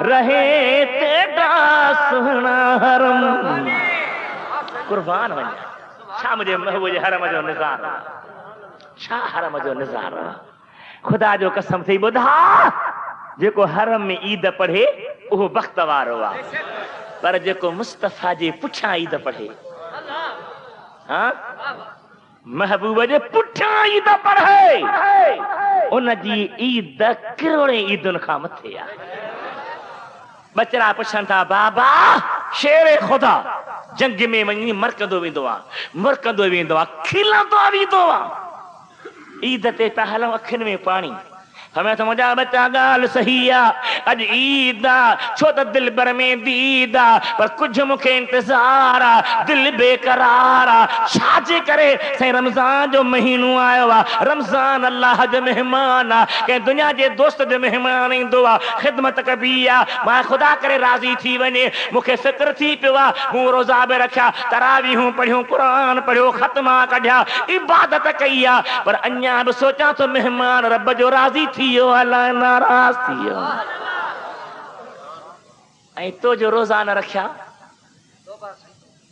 रहे तेरा सुहना हरम कुर्बान वञा छा मुझे महबूब हरम जो निज़ार छा हरम जो निज़ार खुदा जो कसम थी ॿुधा जेको हरम में ईद पढ़े वो बख्त वारो आ, पर जेको मुस्तफा जे पुठियां ईद पढ़े, हाँ महबूब जे पुठियां ईद पढ़े उन जी ईद करोड़े ईदुनि खां मथे आ। बचड़ा पुछनि था बाबा शेरे ख़ुदा जंग में वञी मरकंदो वेंदो आहे, मुरकंदो वेंदो आहे, खिलंदो वेंदो आहे, ईद ते था हलूं अखियुनि में पाणी। हमें तो मुझा बच्चा गाल सही आ, अज ईद आ छो त दिल भर में दीद आ, पर कुछ मुखे इंतजार आ, दिल बेकरार आ। छाजे करे से रमजान जो महीनो आयो आ, रमजान अल्लाह जो मेहमान आ, के दुनिया जे दोस्त जो मेहमान ईंदो आ, खिदमत कबी आ, मां खुदा करे राजी थी वने। मुखे फिक्र थी पियो आ, मूं रोजा बि रखिया, तरावीहूं पढ़ियूं, कुरान पढ़ियो, खत्मा कढिया, इबादत कई आ, पर अञा बि सोचां तो मेहमान रब जो राजी थियो अलाए नाराज थियो। ऐं तो जो रोजा न रखिया,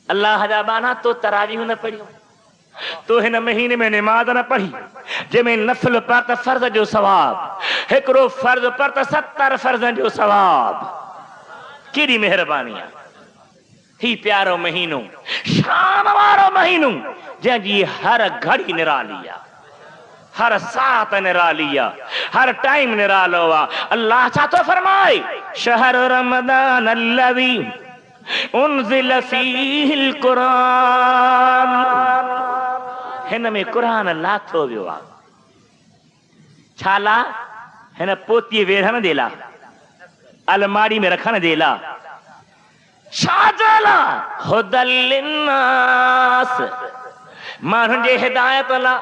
अल्लाह जा बाना तो तरावीहूं न पढ़ियूं, तो हिन महीने में नमाज न पढ़ी जंहिंमें नफल पर त फर्ज जो सवाब, हिकिड़ो फर्ज पर त 70 फर्जन जो सवाब। केॾी महिरबानी आहे। ही प्यारो महीनो, शान वारो महीनो, जंहिंजी हर घड़ी निराली आहे, हर सात निराली आहे, हर टाइम निरालो आहे। अल्लाह छा थो फरमाए, शहर रमदान अल्लज़ी उन्ज़िल फ़ीहिल क़ुरान, हिन में क़ुरान लाथो वियो आहे। छाला हिन पोतीअ वेढ़ण जे लाइ, अलमारी में रखण जे लाइ, छाजला हुदल लिन्नास, माण्हुनि जे हिदायत लाइ,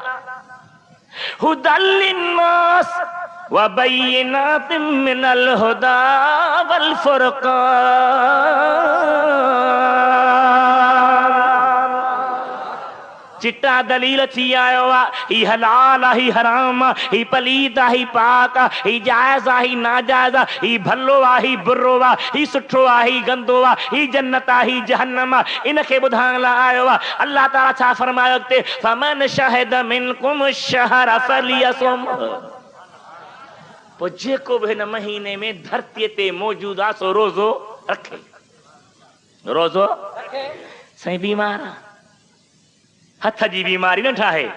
हुदल लिन्नास व बय्यिनातिन मिनल हुदा वल फुरक़ान। चिट्टा दलील थी आयो आहे, ही हलाल आहे, ही हराम आहे, ही पलीत आहे, ही पाक आहे, ही जायज़ आहे, ही नाजायज़ आहे, ही भलो आहे, ही बुरो आहे, ही सुठो आहे, ही गंदो आहे, ही जन्नत आहे, ही जहन्नम आहे, इनखे ॿुधाइण लाइ आयो आहे। अल्लाह ताला छा फरमायो अॻिते, फमन शहिद मिनकुम शहर फलियसुम, पोइ जेको बि हिन महीने में धरतीअ ते मौजूद आहे सो रोज़ो रखे। रोज़ो साईं बीमार आहे, हथ जी बीमारी न ठाहे,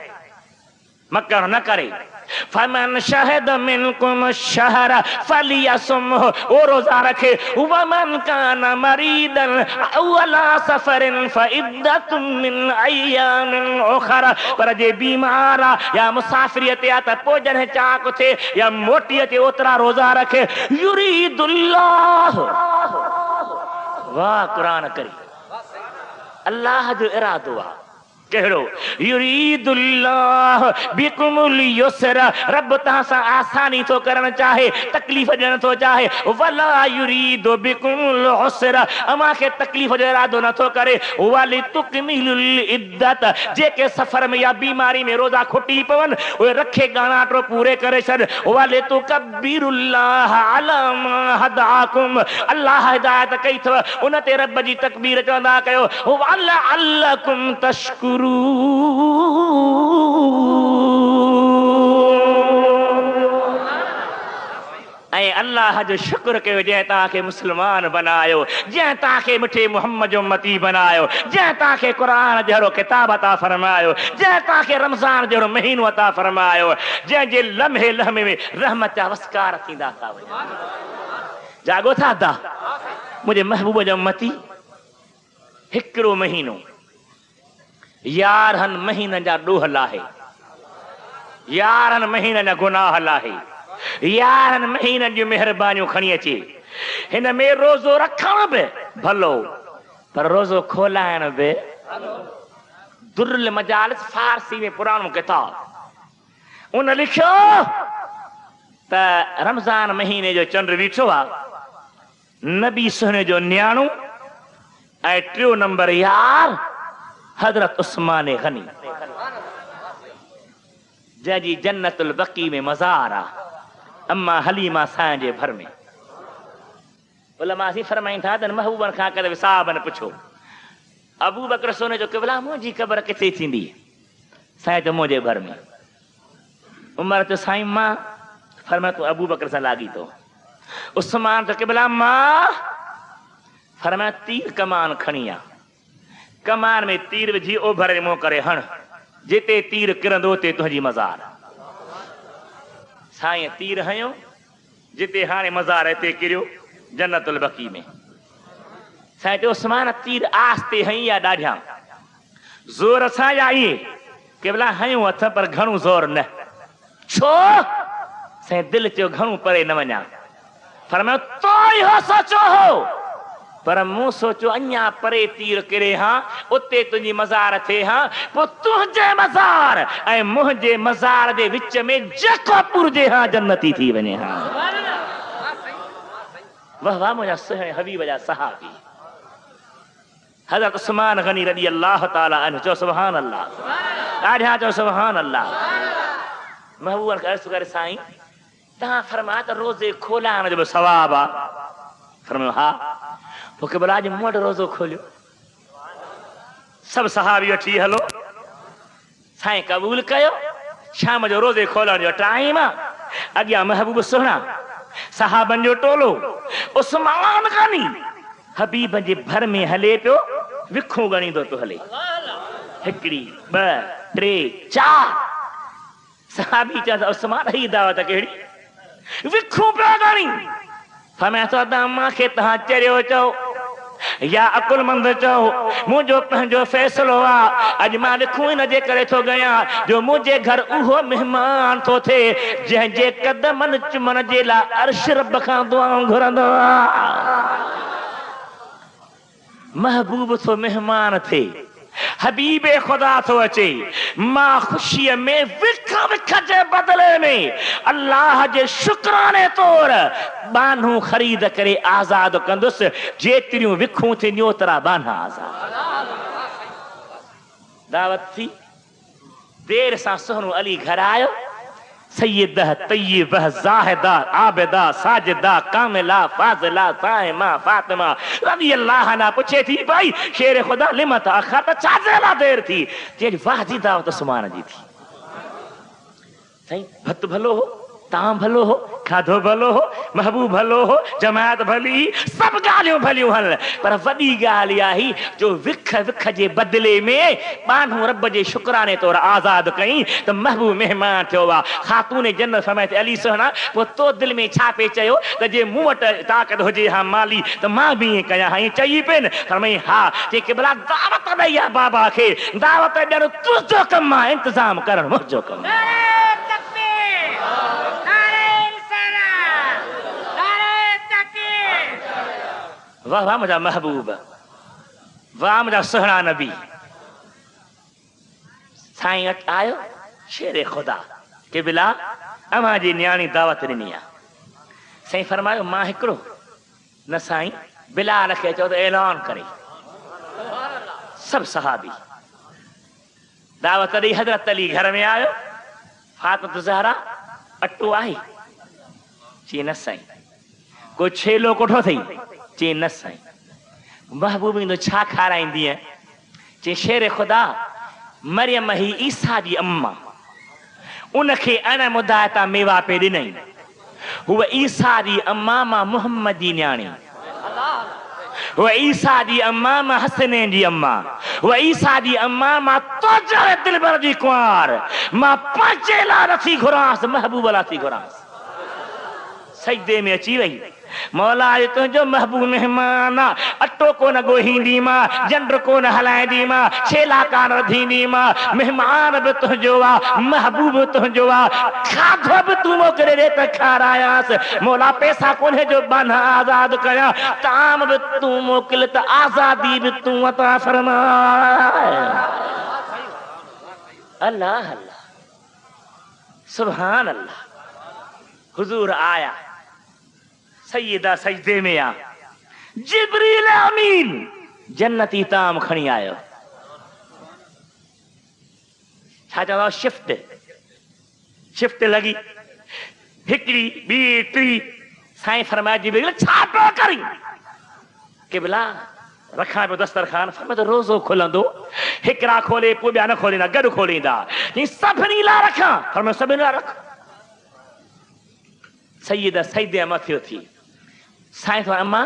मकर न करे। फमन शहद मिनकुम शहर फलियसुम, वो रोजा रखे। वमन कान मरीदन औ अला सफरिन फइद्दतुम मिन अय्यामिन उखर, पर जे बीमार आ या मुसाफिरियत आ त पोइ जॾहिं चाक थे या मोटी अचे ओतिरा रोजा रखे। युरीदुल्लाह, वाह कुरान करी, अल्लाह जो इरादो आहे कहिड़ो, युरीदुल्लाह बिकुमुल युस्र, रब तव्हां सां आसानी थो करणु चाहे, तकलीफ़ ॾियणु थो चाहे। वला युरीदु बिकुमुल उसर, अव्हां खे तकलीफ़ जो इरादो नथो करे। वलितुकमिलुल इद्दत, जेके सफ़र में या बीमारी में रोज़ा खुटी पवनि उहे रखे ॻाणाटो पूरे करे छॾ। वलितुकब्बिरुल्लाह अला मा हदाकुम, अल्लाह हिदायत कई अथव उन ते रब जी तकबीर चवंदा कयो। वलअल्लकुम तशकुरून, ऐं अल्लाह जो शुक्र कयो जंहिं तव्हांखे मुस्लमान बनायो, जंहिं तव्हांखे मिठे मुहम्मद जो उम्मती बनायो, जंहिं तव्हांखे क़ुरान जहिड़ो किताब अता फरमायो, जंहिं तव्हांखे रमज़ान जहिड़ो महीनो अता फरमायो, जंहिंजे लम्हे लम्हे में रहमत जा वस्कार थींदा था वञनि। जागो था दा मुंहिंजे महबूब जो उम्मती, हिकिड़ो महीनो 11 महीननि जा ॾोह लाहे, 11 महीननि जा गुनाह लाहे, 11 महीननि जूं महिरबानियूं खणी अचे। हिन में रोज़ो रखण बि भलो, पर रोज़ो खोलाइण बि। दुर्रुल मजालिस फारसी में पुराणो किताब, उन लिखियो त रमज़ान महीने जो चंड बीठो आहे, नबी सुहिणे जो न्याणो ऐं 3 नंबर यार हजरत उस्मान गनी, जंहिंजी जन्नतुल बकी में मज़ार आहे, अम्मा हलीमा साईं जे भर में। उलमा फरमाइनि था त महबूबनि खां कदे साहबनि पुछो, अबू बकर सोने जो क़िबला मुंहिंजी क़बर किथे थींदी? साईं त मुंहिंजे भर में। उमर त साईं मां, फरमाए तूं अबू बकर सां लागी थो, उस्मान तो क़िबला मां फरमाया तीर कमान खणिया कमान में तीर विझी ओभर मुंह करे हण जिते तीर किरंदो ते तुंहिंजी मज़ार साईं तीर हयो जिते हाणे मज़ार हिते किरियो जन्नतुल बकी में साईं उस्मान तीर आस्ते हई या ॾाढिया ज़ोर सां या इहे क़िबला हयूं हथ पर घणो ज़ोर न छो साईं दिलि चयो घणो परे न वञा फरमायो तो इहो सोचो हो पर मूं सोचो अञा परे तीर किरे हां उते तुंहिंजी मज़ार थिए हां पोइ तुंहिंजे मज़ार ऐं मुंहिंजे मज़ार जे विच में जेको पुरजे हां जन्नती थी वञे हां वाह वाह मुंहिंजा सुहिणे हबीब जा सहाबी हज़रत उस्मान गनी रज़ी अल्लाह ताला अन्हु चओ सुभान अल्लाह ॾाढा चओ सुभान अल्लाह महबूबन खे अर्ज़ु करे साईं तव्हां फरमाया त रोज़े खोलाइण जो बि सवाबु आहे फरमायो हा पोइ क़िबला अॼु मूं वटि रोज़ो खोलियो सभु सहाबी वठी हलो साईं क़बूल कयो शाम जो रोज़े खोलण जो टाइम आहे अॻियां महबूब सुहिणा सहाबनि जो टोलो उस्मान गनी हबीब जे भर में हले पियो विखूं ॻणींदो तो हले हिकिड़ी ॿ टे चार सहाबी चवंदा उस्मान ही दावत कहिड़ी विखूं पिया ॻणी फरमाया त मूंखे तव्हां चरियो चओ या अकुलमंद चओ मुंहिंजो पंहिंजो फ़ैसिलो आहे अॼु मां विखूं हिन जे करे थो ॻयां जो मुंहिंजे घर उहो महिमान थो थिए जंहिंजे कदमनि चुमण जे लाइ अर्श रब खां दुआऊं घुरंदो आहे महबूब थो महिमान थिए हबीबे खुदा थो अचे मां ख़ुशीअ में विख विख जे बदिले में अल्लाह जे शुक्राने तौर बानू ख़रीद करे आज़ाद कंदुसि जेतिरियूं विखूं थींदियूं ओतिरा बाना आज़ाद दावत थी देर सां सुहिणो अली घर आयो सैयदा तय्यबा ज़ाहिदा आबिदा साजिदा कामिला फाज़िला साइमा फातिमा रज़ी अल्लाह अन्हा पुछे थी भाई शेर खुदा लिम तअख़र त छाजे लाइ देर थी चई वाह जी दावत उस्मान जी थी साईं भत भलो हो ताम भलो हो खाधो भलो हो महबूब भलो हो जमात भली सब ॻाल्हियूं भलियूं हल पर वॾी ॻाल्हि इहा ही जो विख विख जे बदिले में बानू रब जे शुक्राने तौर आज़ाद कई त महबूब महिमान थियो आहे ख़ातून जन्नत समय ते अली सुहिणा पोइ तो दिलि में छा पे चयो त जे मूं वटि ताक़त हुजे हा माली त मां बि ईअं कयां हा ईअं चई पिए न फरमाई हा चई क़िबला दावत ॾेई आहे बाबा खे दावत ॾियणु तुंहिंजो कमु आहे इंतज़ाम करणु मुंहिंजो कमु आहे वाह वाह मुझा महबूब वाह मुझा सुहिणा नबी साईं आयो शेर खुदा क़िबला अमां जी न्याणी दावत ॾिनी आहे साईं फरमायो मां हिकिड़ो न साईं बिलाल खे चओ त ऐलान करे सभु सहाबी दावत ॾेई हज़रत अली घर में आयो फातिमा ज़हरा अटो आहे चई न साईं कोई छेलो कोठो अथई चई न साईं महबूब ईंदो छा खाराईंदीअ चई शेर खुदा मरियम ही ईसा जी अम्मा उनखे अण मुदायता मेवा पे ॾिनई हूअ ईसा जी अम्मा मां मुहम्मद जी न्याणी हूअ ईसा जी अम्मा मां हसनैन जी अम्मा हूअ ईसा जी अम्मा मां तुंहिंजे दिलबर जी कुंवार मां पंहिंजे लाइ नथी घुरांसि महबूब लाइ थी घुरांसि सजदे में अची वई मौला तुंहिंजो महबूब महिमान आहे अटो कोन ॻोहींदी मां जंड कोन हलाईंदी मां छेला कान रधींदी मां महिमान बि तुंहिंजो आहे महबूब तुंहिंजो आहे खाधो बि तूं मोकिले ॾे त खारायांसि मौला पैसा कोन्हे जो बाना आज़ाद कयां ताम बि तूं मोकिल त आज़ादी बि तूं अता फरमाए अल्लाह अल्लाह सुभान अल्लाह हुजूर आया सैयदा सजदे में आ जिब्रील अमीन जन्नती ताम खणी आयो छा चवंदा शिफ्ट लगी हिकिड़ी ॿी टी साईं फरमाया जिब्रील छा पियो करी क़िबला रखां पियो दस्तरखान फरमायो त रोज़ो खुलंदो हिकिड़ा खोले पोइ ॿिया न खोलींदा गॾु खोलींदा सभिनी लाइ रखां फरमायो सभिनी लाइ रख सैयदा सजदे मथियो थी साईं तो अम्मा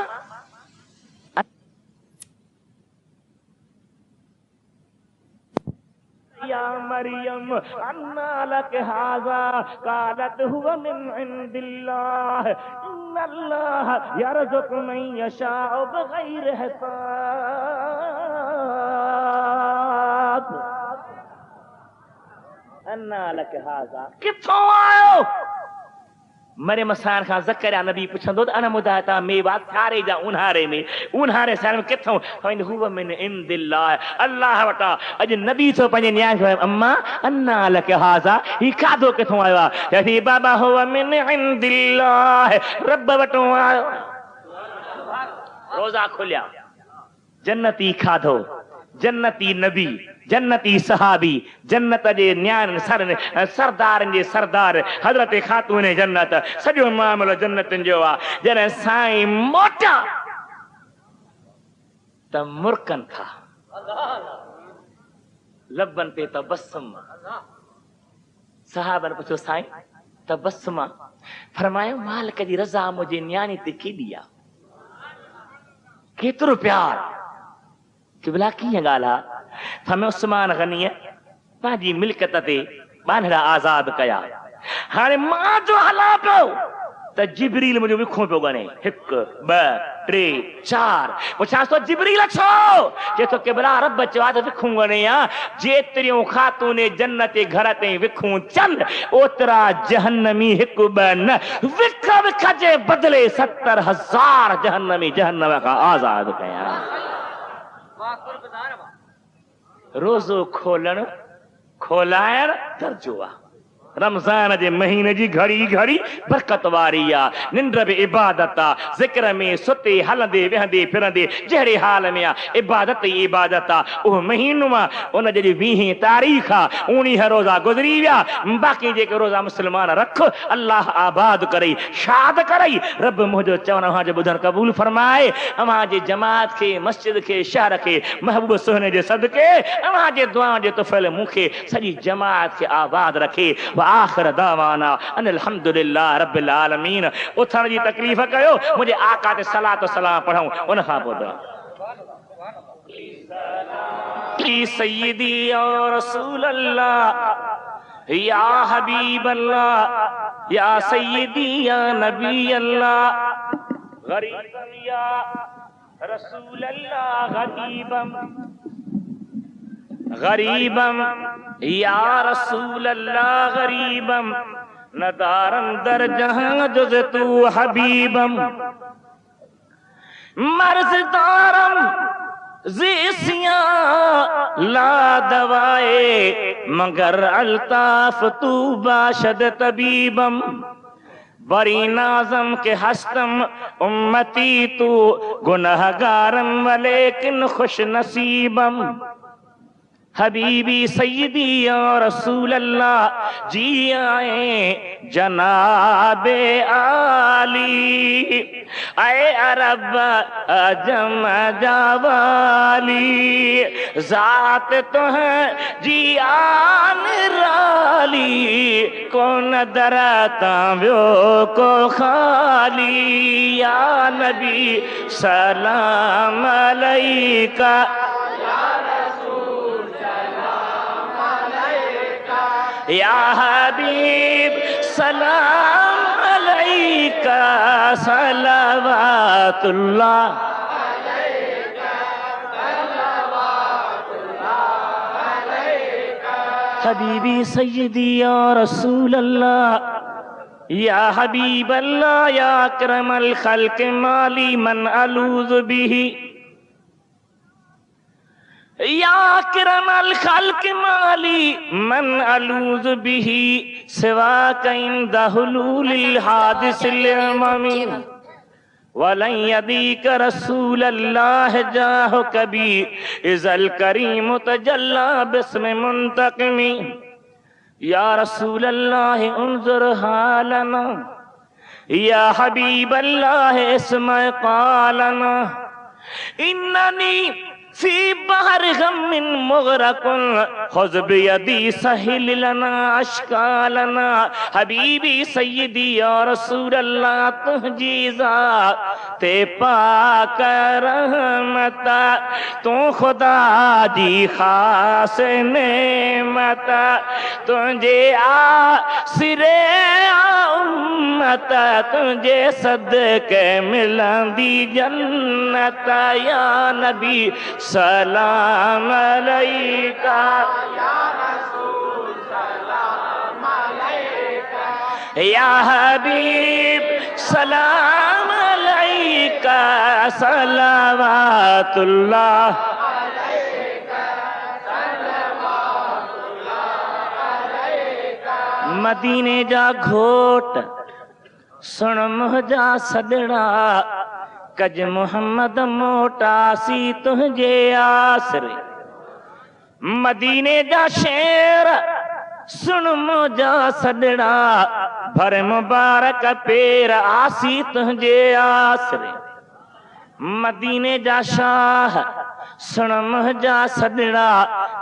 या मरियम अन्ना लक हाज़ा क़ालत हुवा मिन इंदिल्लाह इन्नल्लाह यरज़ुक़ु मन यशाअ बिग़ैरि हिसाब। अन्ना लक हाज़ा, किथों आयो? मरियम सान खां ज़करिया नबी पुछंदो त अन मुदाता मेवा थारे जा उन्हारे साल में किथों? हुवा मिन इंदिल्लाह, अल्लाह वटा। अॼु नबी तो पंहिंजे न्याय खे अम्मा अन्ना लक हाज़ा, ही खाधो किथों आयो आहे? चई बाबा हुवा मिन इंदिल्लाह, रब वटों आयो। रोज़ा खुलिया, जन्नती खाधो, जन्नती नबी, जन्नती सहाबी, जन्नत जे न्यान सरदारनि जे सरदार हज़रत खातून जन्नत, सॼो मामलो जन्नतनि जो आहे। जॾहिं साईं मोटा त मुर्कनि खां लबनि ते तबस्सुम। सहाबनि पुछियो साईं तबस्सुम, फरमायो मालिक जी रज़ा मुंहिंजे न्याणी ते केॾी आहे, केतिरो प्यार। किबला कीअं ॻाल्हि आहे? फरमायो उस्मान गनीअ पंहिंजी मिल्कियत ते ॿानड़ा आज़ाद कया। हाणे मां जो हलां पियो त जिबरील मुंहिंजो विखो पियो ॻणे, 1 2 3 4। पुछांसि तो जिबरील छो? चए थो किबला रब चयो आहे त विखूं ॻणे आ, जेतिरियूं ख़ातून जन्नत जे घर ते विखूं चंद ओतिरा जहन्नमी 1 2 न, विख विख जे बदिले 70,000 जहन्नमी जहन्नम खां आज़ाद कया। रोज़ो खोलण खोलाइण दर्जो आहे। रमज़ान जे महीने जी घड़ी घड़ी बरकत वारी आहे। निंड बि इबादत आहे, ज़िक्र में सुते हलंदे विहंदे फिरंदे जहिड़े हाल में आहे इबादत ई इबादत आहे। उहो महीनो आहे, उन जी 20 तारीख़ आहे, 19 रोज़ा गुज़री विया। बाक़ी जेके रोज़ा मुस्लमान रख, अल्लाह आबाद करई, शाद करई। रब मुंहिंजो चवण अव्हां जो ॿुधण क़बूल फरमाए। अव्हां जे जमात खे, मस्जिद खे, शहर खे महबूब सुहने जे सदके अव्हां जे दुआ जे तुफ़ैल मूंखे सॼी जमात खे आबाद रखे। आखिर दावाना अनिल हम्दुलिल्लाह रब्बिल आलमीन। उथण जी तकलीफ़ कयो, मुझे आका ते सलात सलाम पढ़ूं, उन खां पोइ दुआ। सय्यदी या रसूल अल्लाह या हबीब अल्लाह या सय्यदी या नबी अल्लाह गरीबम या रसूल अल्लाह गरीबम या रसूल अल्लाह गरीबम नदारन दर जहां जुज़ तू हबीबम मर्ज़दारम ज़िसिया ला दवाए मगर अल्ताफ तू बाशद तबीबम बरी नाज़म के हस्तम उम्मती तू गुनहगारम वलेकिन खुश नसीबम हबीबी सय्यदी या रसूल अल्लाह जी आए जनाबे आली आए अरब अजम जावाली जात तो है जी आन राली कौन दरता व्यो को खाली या नबी सलाम अलैका या हबीब सलाम अलैका सलावतुल्लाह हबीबी सय्यदी या रसूल अल्लाह या हबीब अल्लाह या अकरमल खल्क माली मन अलूज़ बिही या अकरमल खल्क माली मन अलूज़ बिही सिवा इंद हुलूलिल हादिसिल अममी वलन यदीक रसूल अल्लाह जाहो कभी इज़ल करीम तजल्ला बिस्म मुंतक़मी या रसूल अल्लाह उन्ज़ुर हालना या हबीब अल्लाह इस्मा क़ालना इन्ननी फी बहर गमिन मुगरकुन खुज़ बियदी सहिल लना अश्कालना हबीबी सय्यदी या रसूल अल्लाह तुझी ज़ाते पाक रहमत तू खुदा जी खास नेमत तुझे आसिरे उम्मत तुझे सदके मिलंदी जन्नत या नबी सलाम अलैका या रसूल सलाम अलैका या हबीब सलाम अलैका सलावतुल्लाह मदीने जा घोट सुन मुझा सदड़ा कज मोहम्मद मोटासी तुझे आसरे मदीने जा शेर सुन मुझा सदड़ा भर मुबारक पेर आसी तुझे आसरे मदीने जा शाह सुन मुझा सदड़ा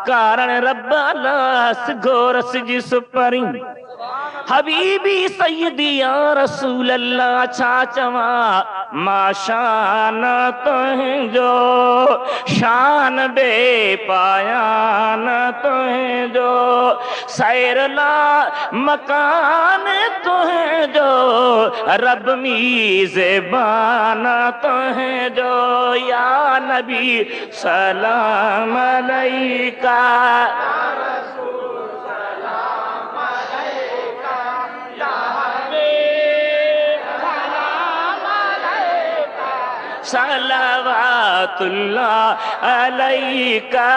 कारण रब्बा लास गोरस जिस परी हबीबी सय्यदी या रसूल अल्लाह छा चवा माशान तुझो शान बे पायान तुझो सैरला मकान तुझो रब मीज़बान तुझो या नबी सलाम अलैका सलावतुल्लाह अलैका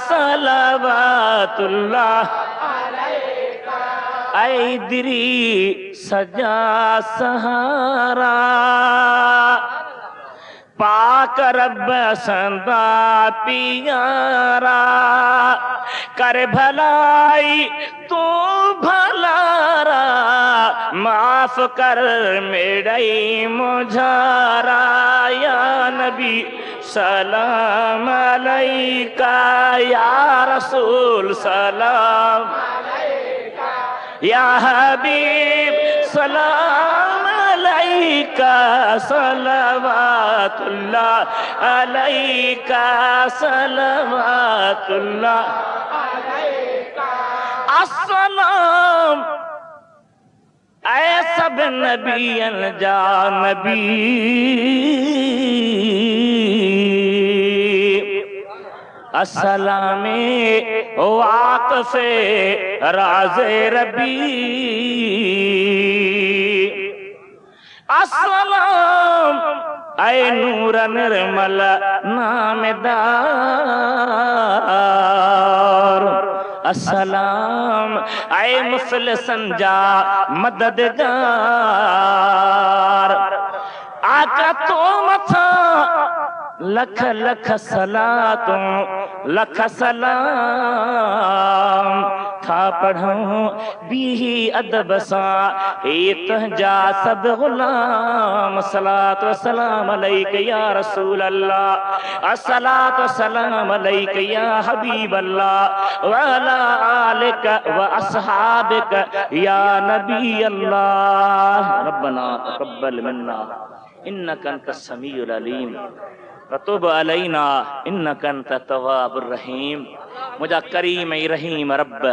सलावतुल्लाह अलैका ऐ दिरी सजा सहारा पाक रब संदा पियारा कर भलाई तू भलारा माफ कर मेड़ई मुझारा या नबी सलाम अलैका या रसूल सलाम अलैका या हबीब सलाम अलैका सलावतुल्लाह अलैका सलावतुल्लाह अलैका अस्सलाम ऐ सब नबियन जा नबी अस्सलामे वाक़फ़े राज़े रबी अस्सलाम ऐ नूर निर्मल नामदार अस्सलाम ऐ मुफ़लिसन जा मददगार आका तो मथा लख लख सलातों लख सलाम था पढ़ूं बीही अदब सा हे तुझा सब गुलाम सलात व सलाम अलैका या रसूल अल्लाह अस्सलात व सलाम अलैका या हबीब अल्लाह व अला आलिका व अस्हाबिका या नबी अल्लाह रब्बना तक़ब्बल मिन्ना इन्नका अंतस समीउल अलीम वतुब अलैना इन्नका अंतत तव्वाबुर रहीम मुझा करीम ऐ रहीम रब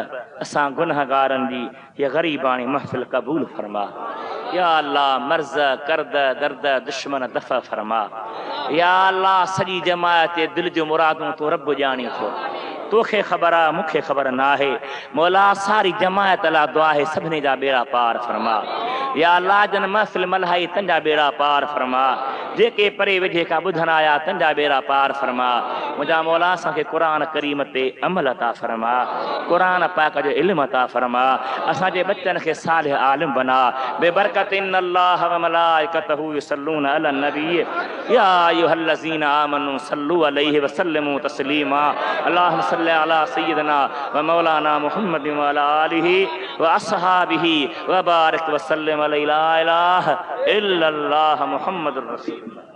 असां गुनहगारन जी ये गरीबानी महफिल कबूल फरमा या अल्लाह मर्ज कर्द दर्द दुश्मन दफ़ा फरमा या अल्लाह सजी जमायत दिल जो मुरादूं तो रब जानी थो तोखे ख़बर आहे मूंखे ख़बर ना है मौला सारी जमायत अला दुआ है सभिनी जा बेड़ा पार फरमा या अल्लाह जन महफिल मल्हाई तंजा बेड़ा पार फरमा जेके परे वेझे का ॿुधण आया तंजा बेड़ा पार फरमा मुंहिंजा मौला असांखे क़ुरान करीम ते अमल अता फरमा क़ुरान पाक जो इल्म अता फरमा असांजे बच्चन खे सालिह आलिम बना बेबरकत इन्नल्लाह व मलाइकतहू युसल्लूना अलन नबी या अय्युहल्लज़ीना आमनू सल्लू अलैहि व सल्लिमू तस्लीमा अल्लाहुम्मा सल्लि अला सय्यिदिना व मौलाना मुहम्मद व अला आलिहि व अस्हाबिहि व बारिक व सल्लिम अलैहि ला इलाहा इल्लल्लाह मुहम्मदुर रसूलुल्लाह।